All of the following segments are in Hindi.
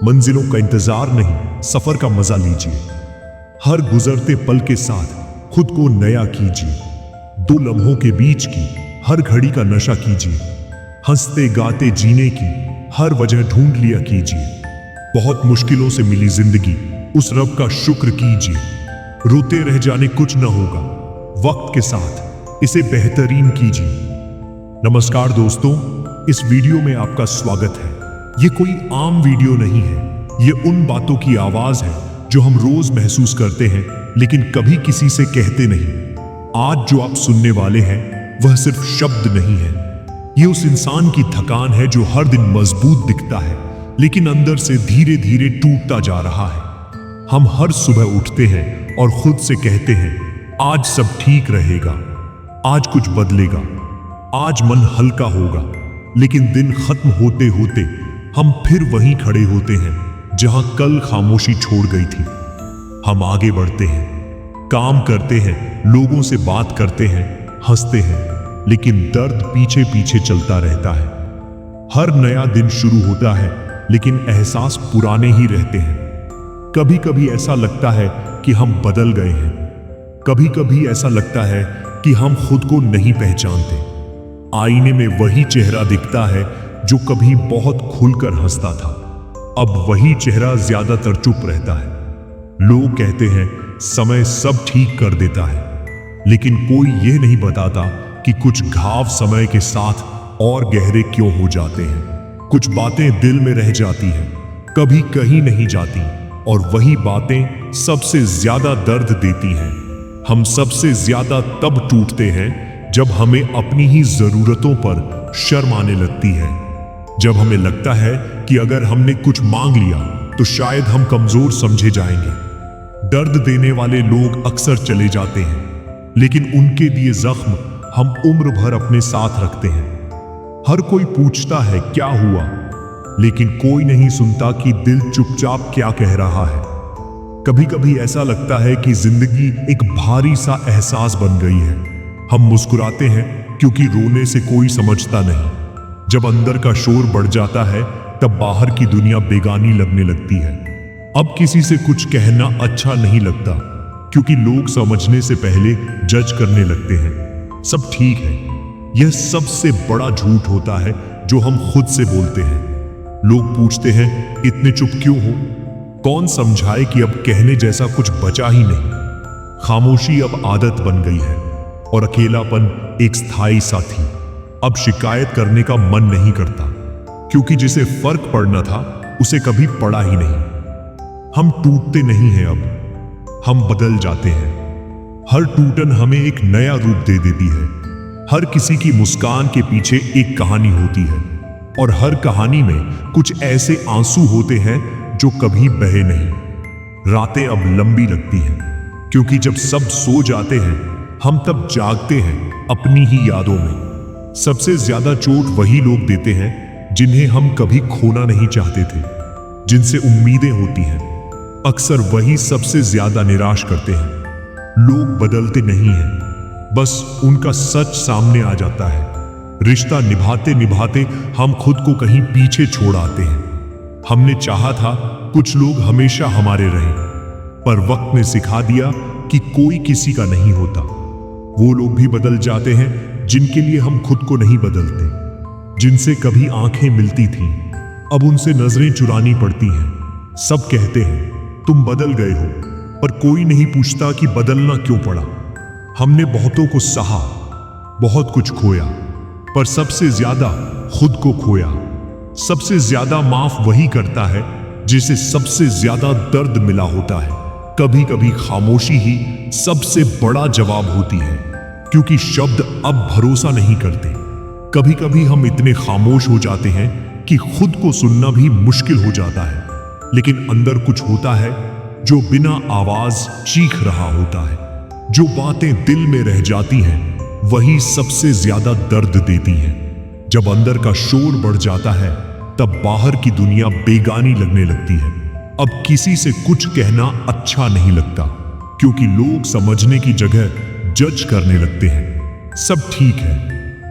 मंजिलों का इंतजार नहीं, सफर का मजा लीजिए। हर गुजरते पल के साथ खुद को नया कीजिए। दो लम्हों के बीच की हर घड़ी का नशा कीजिए। हंसते गाते जीने की हर वजह ढूंढ लिया कीजिए। बहुत मुश्किलों से मिली जिंदगी, उस रब का शुक्र कीजिए। रोते रह जाने कुछ न होगा, वक्त के साथ इसे बेहतरीन कीजिए। नमस्कार दोस्तों, इस वीडियो में आपका स्वागत है। ये कोई आम वीडियो नहीं है, ये उन बातों की आवाज है जो हम रोज महसूस करते हैं लेकिन कभी किसी से कहते नहीं। आज जो आप सुनने वाले हैं वह सिर्फ शब्द नहीं है, ये उस इंसान की थकान है जो हर दिन मजबूत दिखता है लेकिन अंदर से धीरे धीरे टूटता जा रहा है। हम हर सुबह उठते हैं और खुद से कहते हैं आज सब ठीक रहेगा, आज कुछ बदलेगा, आज मन हल्का होगा, लेकिन दिन खत्म होते होते हम फिर वहीं खड़े होते हैं जहां कल खामोशी छोड़ गई थी। हम आगे बढ़ते हैं, काम करते हैं, लोगों से बात करते हैं, हंसते हैं, लेकिन दर्द पीछे पीछे चलता रहता है। हर नया दिन शुरू होता है लेकिन एहसास पुराने ही रहते हैं। कभी कभी ऐसा लगता है कि हम बदल गए हैं, कभी कभी ऐसा लगता है कि हम खुद को नहीं पहचानते। आईने में वही चेहरा दिखता है जो कभी बहुत खुलकर हंसता था, अब वही चेहरा ज्यादातर चुप रहता है। लोग कहते हैं समय सब ठीक कर देता है, लेकिन कोई यह नहीं बताता कि कुछ घाव समय के साथ और गहरे क्यों हो जाते हैं। कुछ बातें दिल में रह जाती हैं, कभी कहीं नहीं जाती, और वही बातें सबसे ज्यादा दर्द देती हैं। हम सबसे ज्यादा तब टूटते हैं जब हमें अपनी ही जरूरतों पर शर्म आने लगती है, जब हमें लगता है कि अगर हमने कुछ मांग लिया तो शायद हम कमजोर समझे जाएंगे। दर्द देने वाले लोग अक्सर चले जाते हैं, लेकिन उनके दिए जख्म हम उम्र भर अपने साथ रखते हैं। हर कोई पूछता है क्या हुआ, लेकिन कोई नहीं सुनता कि दिल चुपचाप क्या कह रहा है। कभी कभी ऐसा लगता है कि जिंदगी एक भारी सा एहसास बन गई है। हम मुस्कुराते हैं क्योंकि रोने से कोई समझता नहीं। जब अंदर का शोर बढ़ जाता है तब बाहर की दुनिया बेगानी लगने लगती है। अब किसी से कुछ कहना अच्छा नहीं लगता क्योंकि लोग समझने से पहले जज करने लगते हैं। सब ठीक है, यह सबसे बड़ा झूठ होता है जो हम खुद से बोलते हैं। लोग पूछते हैं इतने चुप क्यों हो? कौन समझाए कि अब कहने जैसा कुछ बचा ही नहीं। खामोशी अब आदत बन गई है और अकेलापन एक स्थायी साथी। अब शिकायत करने का मन नहीं करता क्योंकि जिसे फर्क पड़ना था उसे कभी पड़ा ही नहीं। हम टूटते नहीं हैं, अब हम बदल जाते हैं। हर टूटन हमें एक नया रूप दे देती है। हर किसी की मुस्कान के पीछे एक कहानी होती है, और हर कहानी में कुछ ऐसे आंसू होते हैं जो कभी बहे नहीं। रातें अब लंबी लगती हैं क्योंकि जब सब सो जाते हैं हम तब जागते हैं अपनी ही यादों में। सबसे ज्यादा चोट वही लोग देते हैं जिन्हें हम कभी खोना नहीं चाहते थे, जिनसे उम्मीदें होती हैं। अक्सर वही सबसे ज्यादा निराश करते हैं। लोग बदलते नहीं हैं, बस उनका सच सामने आ जाता है। रिश्ता निभाते निभाते हम खुद को कहीं पीछे छोड़ आते हैं। हमने चाहा था कुछ लोग हमेशा हमारे रहें, पर वक्त ने सिखा दिया कि कोई किसी का नहीं होता। वो लोग भी बदल जाते हैं जिनके लिए हम खुद को नहीं बदलते। जिनसे कभी आंखें मिलती थीं, अब उनसे नजरें चुरानी पड़ती हैं। सब कहते हैं तुम बदल गए हो, पर कोई नहीं पूछता कि बदलना क्यों पड़ा। हमने बहुतों को सहा, बहुत कुछ खोया, पर सबसे ज्यादा खुद को खोया। सबसे ज्यादा माफ वही करता है जिसे सबसे ज्यादा दर्द मिला होता है। कभी कभी खामोशी ही सबसे बड़ा जवाब होती है, क्योंकि शब्द अब भरोसा नहीं करते। कभी कभी हम इतने खामोश हो जाते हैं कि खुद को सुनना भी मुश्किल हो जाता है, लेकिन अंदर कुछ होता है जो बिना आवाज चीख रहा होता है। जो बातें दिल में रह जाती हैं वही सबसे ज्यादा दर्द देती हैं। जब अंदर का शोर बढ़ जाता है तब बाहर की दुनिया बेगानी लगने लगती है। अब किसी से कुछ कहना अच्छा नहीं लगता क्योंकि लोग समझने की जगह जज करने लगते हैं। सब ठीक है,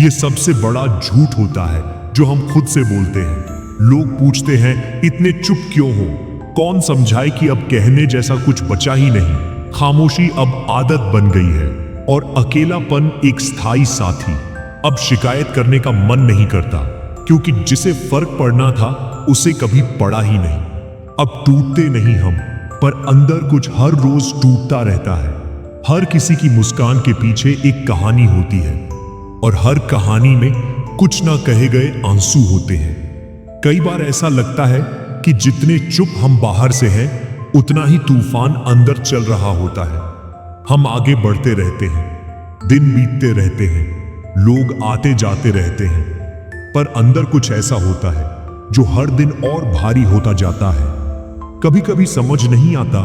यह सबसे बड़ा झूठ होता है जो हम खुद से बोलते हैं। लोग पूछते हैं इतने चुप क्यों हो? कौन समझाए कि अब कहने जैसा कुछ बचा ही नहीं। खामोशी अब आदत बन गई है और अकेलापन एक स्थायी साथी। अब शिकायत करने का मन नहीं करता, क्योंकि जिसे फर्क पड़ना था उसे कभी पड़ा ही नहीं। अब टूटते नहीं हम, पर अंदर कुछ हर रोज टूटता रहता है। हर किसी की मुस्कान के पीछे एक कहानी होती है, और हर कहानी में कुछ ना कहे गए आंसू होते हैं। कई बार ऐसा लगता है कि जितने चुप हम बाहर से हैं, उतना ही तूफान अंदर चल रहा होता है। हम आगे बढ़ते रहते हैं, दिन बीतते रहते हैं, लोग आते जाते रहते हैं, पर अंदर कुछ ऐसा होता है जो हर दिन और भारी होता जाता है। कभी कभी समझ नहीं आता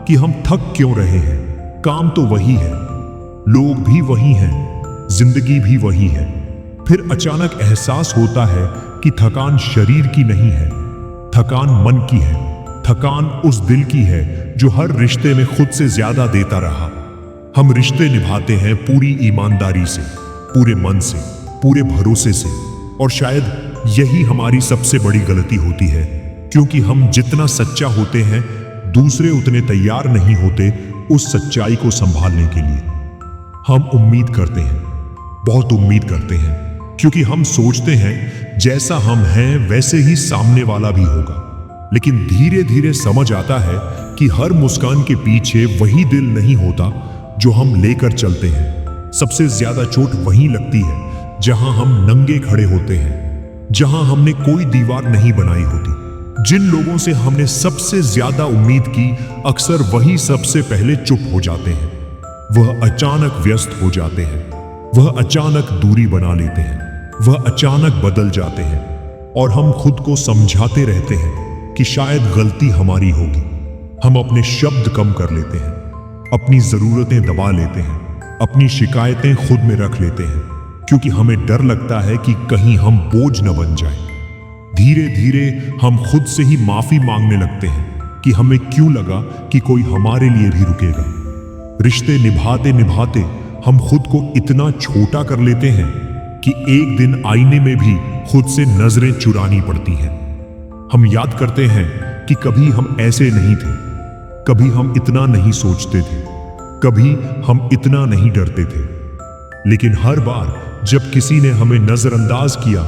कि हम थक क्यों रहे हैं। काम तो वही है, लोग भी वही हैं, जिंदगी भी वही है। फिर अचानक एहसास होता है कि थकान शरीर की नहीं है, थकान मन की है। थकान उस दिल की है जो हर रिश्ते में खुद से ज्यादा देता रहा। हम रिश्ते निभाते हैं पूरी ईमानदारी से, पूरे मन से, पूरे भरोसे से, और शायद यही हमारी सबसे बड़ी गलती होती है, क्योंकि हम जितना सच्चा होते हैं, दूसरे उतने तैयार नहीं होते उस सच्चाई को संभालने के लिए। हम उम्मीद करते हैं, बहुत उम्मीद करते हैं, क्योंकि हम सोचते हैं जैसा हम हैं वैसे ही सामने वाला भी होगा। लेकिन धीरे धीरे समझ आता है कि हर मुस्कान के पीछे वही दिल नहीं होता जो हम लेकर चलते हैं। सबसे ज्यादा चोट वहीं लगती है जहां हम नंगे खड़े होते हैं, जहां हमने कोई दीवार नहीं बनाई होती। जिन लोगों से हमने सबसे ज्यादा उम्मीद की, अक्सर वही सबसे पहले चुप हो जाते हैं। वह अचानक व्यस्त हो जाते हैं, वह अचानक दूरी बना लेते हैं, वह अचानक बदल जाते हैं, और हम खुद को समझाते रहते हैं कि शायद गलती हमारी होगी। हम अपने शब्द कम कर लेते हैं, अपनी जरूरतें दबा लेते हैं, अपनी शिकायतें खुद में रख लेते हैं, क्योंकि हमें डर लगता है कि कहीं हम बोझ न बन जाएं। धीरे धीरे हम खुद से ही माफी मांगने लगते हैं कि हमें क्यों लगा कि कोई हमारे लिए भी रुकेगा। रिश्ते निभाते निभाते हम खुद को इतना छोटा कर लेते हैं कि एक दिन आईने में भी खुद से नजरें चुरानी पड़ती हैं। हम याद करते हैं कि कभी हम ऐसे नहीं थे, कभी हम इतना नहीं सोचते थे, कभी हम इतना नहीं डरते थे। लेकिन हर बार जब किसी ने हमें नजरअंदाज किया,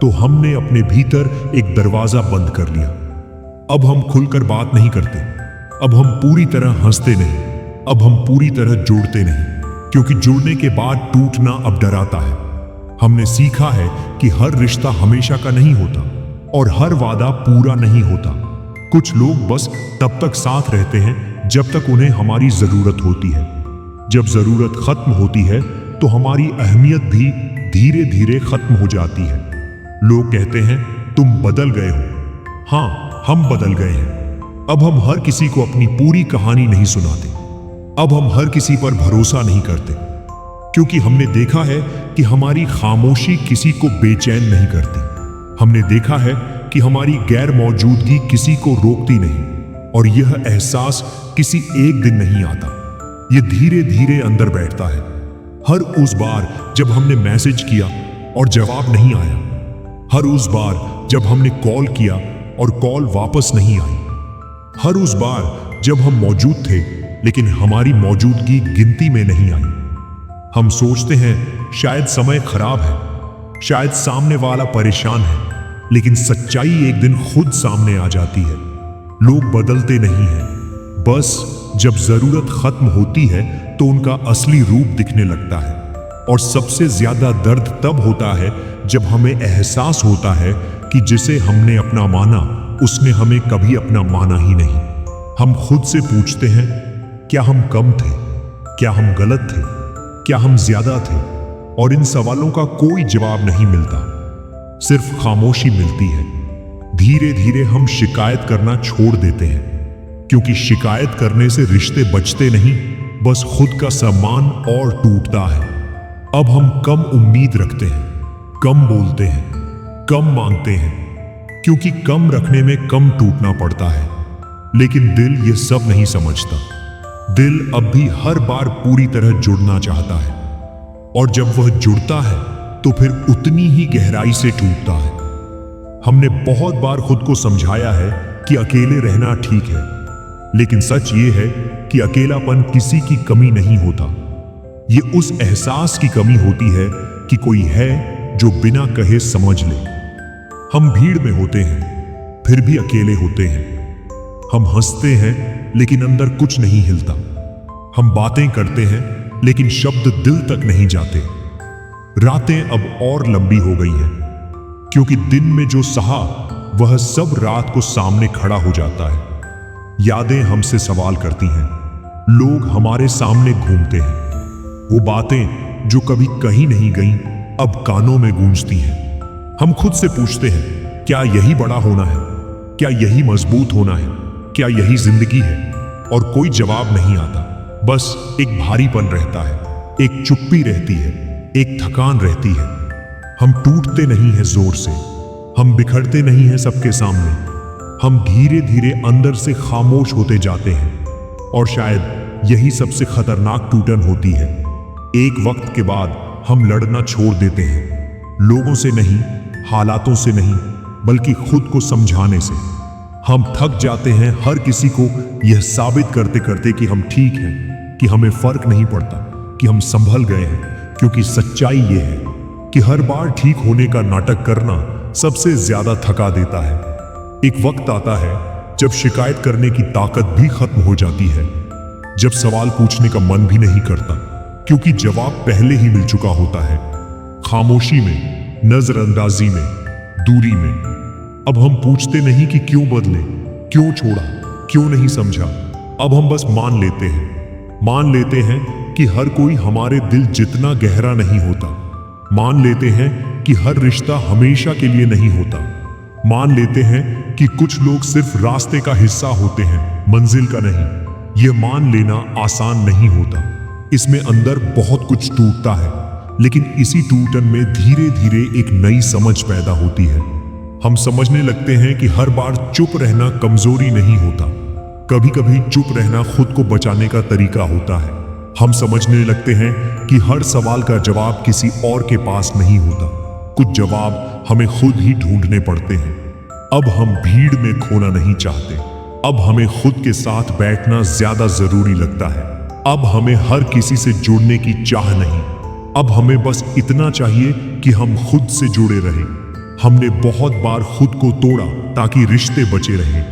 तो हमने अपने भीतर एक दरवाजा बंद कर लिया। अब हम खुलकर बात नहीं करते, अब हम पूरी तरह हंसते नहीं, अब हम पूरी तरह जुड़ते नहीं, क्योंकि जुड़ने के बाद टूटना अब डराता है। हमने सीखा है कि हर रिश्ता हमेशा का नहीं होता, और हर वादा पूरा नहीं होता। कुछ लोग बस तब तक साथ रहते हैं जब तक उन्हें हमारी जरूरत होती है। जब जरूरत खत्म होती है तो हमारी अहमियत भी धीरे धीरे खत्म हो जाती है। लोग कहते हैं तुम बदल गए हो। हाँ, हम बदल गए हैं। अब हम हर किसी को अपनी पूरी कहानी नहीं सुनाते। अब हम हर किसी पर भरोसा नहीं करते, क्योंकि हमने देखा है कि हमारी खामोशी किसी को बेचैन नहीं करती। हमने देखा है कि हमारी गैर मौजूदगी किसी को रोकती नहीं, और यह एहसास किसी एक दिन नहीं आता। यह धीरे धीरे अंदर बैठता है। हर उस बार जब हमने मैसेज किया और जवाब नहीं आया, हर उस बार जब हमने कॉल किया और कॉल वापस नहीं आई, हर उस बार जब हम मौजूद थे लेकिन हमारी मौजूदगी गिनती में नहीं आई। हम सोचते हैं शायद समय खराब है, शायद सामने वाला परेशान है, लेकिन सच्चाई एक दिन खुद सामने आ जाती है। लोग बदलते नहीं हैं, बस जब जरूरत खत्म होती है तो उनका असली रूप दिखने लगता है। और सबसे ज्यादा दर्द तब होता है जब हमें एहसास होता है कि जिसे हमने अपना माना, उसने हमें कभी अपना माना ही नहीं। हम खुद से पूछते हैं, क्या हम कम थे, क्या हम गलत थे, क्या हम ज्यादा थे? और इन सवालों का कोई जवाब नहीं मिलता, सिर्फ खामोशी मिलती है। धीरे धीरे हम शिकायत करना छोड़ देते हैं, क्योंकि शिकायत करने से रिश्ते बचते नहीं, बस खुद का सम्मान और टूटता है। अब हम कम उम्मीद रखते हैं, कम बोलते हैं, कम मांगते हैं, क्योंकि कम रखने में कम टूटना पड़ता है। लेकिन दिल ये सब नहीं समझता। दिल अब भी हर बार पूरी तरह जुड़ना चाहता है, और जब वह जुड़ता है तो फिर उतनी ही गहराई से टूटता है। हमने बहुत बार खुद को समझाया है कि अकेले रहना ठीक है, लेकिन सच ये है कि अकेलापन किसी की कमी नहीं होता। ये उस एहसास की कमी होती है कि कोई है जो बिना कहे समझ ले। हम भीड़ में होते हैं, फिर भी अकेले होते हैं। हम हंसते हैं, लेकिन अंदर कुछ नहीं हिलता। हम बातें करते हैं, लेकिन शब्द दिल तक नहीं जाते। रातें अब और लंबी हो गई हैं, क्योंकि दिन में जो सहा वह सब रात को सामने खड़ा हो जाता है। यादें हमसे सवाल करती हैं, लोग हमारे सामने घूमते हैं। वो बातें जो कभी कहीं नहीं गईं, अब कानों में गूंजती हैं। हम खुद से पूछते हैं, क्या यही बड़ा होना है? क्या यही मजबूत होना है? क्या यही जिंदगी है? और कोई जवाब नहीं आता। बस एक भारीपन रहता है, एक चुप्पी रहती है, एक थकान रहती है। हम टूटते नहीं हैं जोर से, हम बिखरते नहीं हैं सबके सामने। हम धीरे धीरे अंदर से खामोश होते जाते हैं, और शायद यही सबसे खतरनाक टूटन होती है। एक वक्त के बाद हम लड़ना छोड़ देते हैं, लोगों से नहीं, हालातों से नहीं, बल्कि खुद को समझाने से। हम थक जाते हैं हर किसी को यह साबित करते करते कि हम ठीक हैं, कि हमें फर्क नहीं पड़ता, कि हम संभल गए हैं। क्योंकि सच्चाई यह है कि हर बार ठीक होने का नाटक करना सबसे ज्यादा थका देता है। एक वक्त आता है जब शिकायत करने की ताकत भी खत्म हो जाती है, जब सवाल पूछने का मन भी नहीं करता, क्योंकि जवाब पहले ही मिल चुका होता है। खामोशी में, नजरअंदाजी में, दूरी में। अब हम पूछते नहीं कि क्यों बदले, क्यों छोड़ा, क्यों नहीं समझा। अब हम बस मान लेते हैं कि हर कोई हमारे दिल जितना गहरा नहीं होता। मान लेते हैं कि हर रिश्ता हमेशा के लिए नहीं होता। मान लेते हैं कि कुछ लोग सिर्फ रास्ते का हिस्सा होते हैं, मंजिल का नहीं। यह मान लेना आसान नहीं होता। इसमें अंदर बहुत कुछ टूटता है, लेकिन इसी टूटन में धीरे धीरे एक नई समझ पैदा होती है। हम समझने लगते हैं कि हर बार चुप रहना कमजोरी नहीं होता। कभी कभी चुप रहना खुद को बचाने का तरीका होता है। हम समझने लगते हैं कि हर सवाल का जवाब किसी और के पास नहीं होता। कुछ जवाब हमें खुद ही ढूंढने पड़ते हैं। अब हम भीड़ में खोना नहीं चाहते। अब हमें खुद के साथ बैठना ज्यादा जरूरी लगता है। अब हमें हर किसी से जुड़ने की चाह नहीं। अब हमें बस इतना चाहिए कि हम खुद से जुड़े रहें। हमने बहुत बार खुद को तोड़ा ताकि रिश्ते बचे रहें,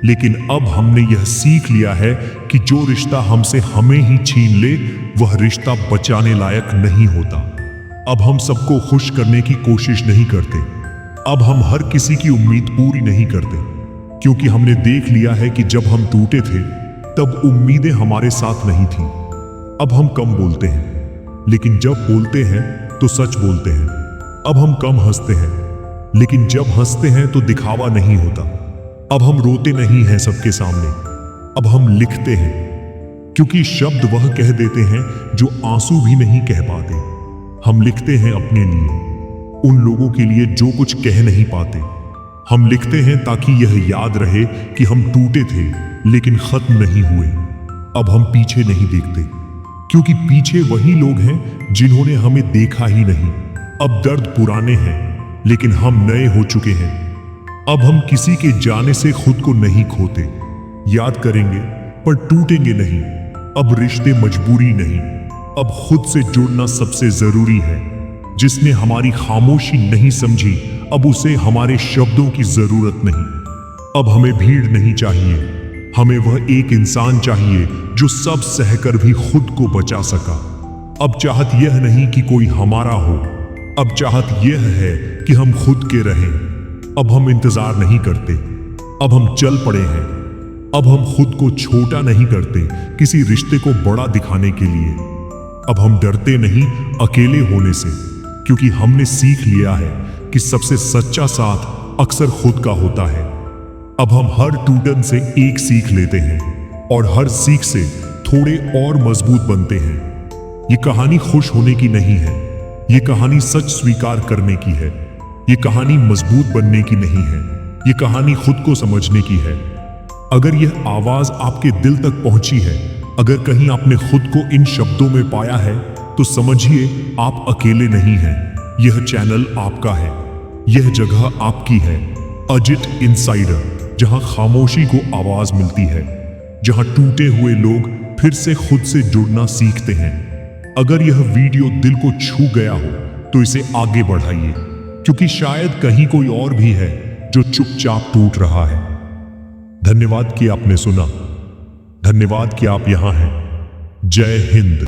लेकिन अब हमने यह सीख लिया है कि जो रिश्ता हमसे हमें ही छीन ले, वह रिश्ता बचाने लायक नहीं होता। अब हम सबको खुश करने की कोशिश नहीं करते। अब हम हर किसी की उम्मीद पूरी नहीं करते, क्योंकि हमने देख लिया है कि जब हम टूटे थे तब उम्मीदें हमारे साथ नहीं थी। अब हम कम बोलते हैं, लेकिन जब बोलते हैं तो सच बोलते हैं। अब हम कम हंसते हैं, लेकिन जब हंसते हैं तो दिखावा नहीं होता। अब हम रोते नहीं हैं सबके सामने, अब हम लिखते हैं, क्योंकि शब्द वह कह देते हैं जो आंसू भी नहीं कह पाते। हम लिखते हैं अपने लिए, उन लोगों के लिए जो कुछ कह नहीं पाते। हम लिखते हैं ताकि यह याद रहे कि हम टूटे थे लेकिन खत्म नहीं हुए। अब हम पीछे नहीं देखते, क्योंकि पीछे वही लोग हैं जिन्होंने हमें देखा ही नहीं। अब दर्द पुराने हैं, लेकिन हम नए हो चुके हैं। अब हम किसी के जाने से खुद को नहीं खोते। याद करेंगे पर टूटेंगे नहीं। अब रिश्ते मजबूरी नहीं, अब खुद से जुड़ना सबसे जरूरी है। जिसने हमारी खामोशी नहीं समझी, अब उसे हमारे शब्दों की जरूरत नहीं। अब हमें भीड़ नहीं चाहिए, हमें वह एक इंसान चाहिए जो सब सहकर भी खुद को बचा सका। अब चाहत यह नहीं कि कोई हमारा हो, अब चाहत यह है कि हम खुद के रहें। अब हम इंतजार नहीं करते, अब हम चल पड़े हैं। अब हम खुद को छोटा नहीं करते किसी रिश्ते को बड़ा दिखाने के लिए। अब हम डरते नहीं अकेले होने से, क्योंकि हमने सीख लिया है कि सबसे सच्चा साथ अक्सर खुद का होता है। अब हम हर टूटन से एक सीख लेते हैं और हर सीख से थोड़े और मजबूत बनते हैं। ये कहानी खुश होने की नहीं है, ये कहानी सच स्वीकार करने की है। ये कहानी मजबूत बनने की नहीं है, ये कहानी खुद को समझने की है। अगर यह आवाज आपके दिल तक पहुंची है, अगर कहीं आपने खुद को इन शब्दों में पाया है, तो समझिए आप अकेले नहीं हैं। यह चैनल आपका है, यह जगह आपकी है। अजित इनसाइडर, जहां खामोशी को आवाज मिलती है, जहां टूटे हुए लोग फिर से खुद से जुड़ना सीखते हैं। अगर यह वीडियो दिल को छू गया हो तो इसे आगे बढ़ाइए, क्योंकि शायद कहीं कोई और भी है जो चुपचाप टूट रहा है। धन्यवाद कि आपने सुना। धन्यवाद कि आप यहां हैं। जय हिंद।